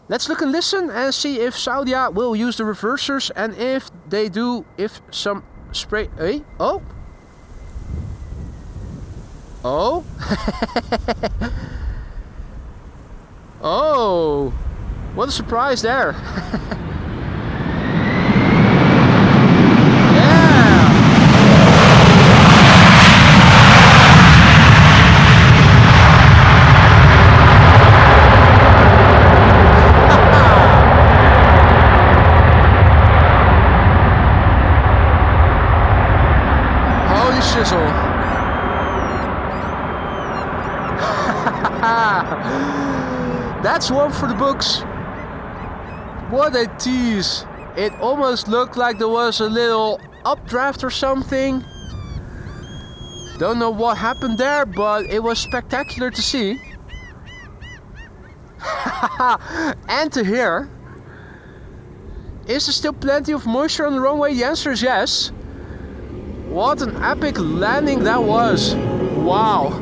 Let's look and listen and see if Saudia will use the reversers, and if they do, if some spray... Hey? Oh? Oh? Oh! What a surprise there! Yeah! Holy shizzle! That's one for the books. What a tease. It almost looked like there was a little updraft or something. Don't know what happened there, but it was spectacular to see. And to hear. Is there still plenty of moisture on the runway? The answer is yes. What an epic landing that was. Wow.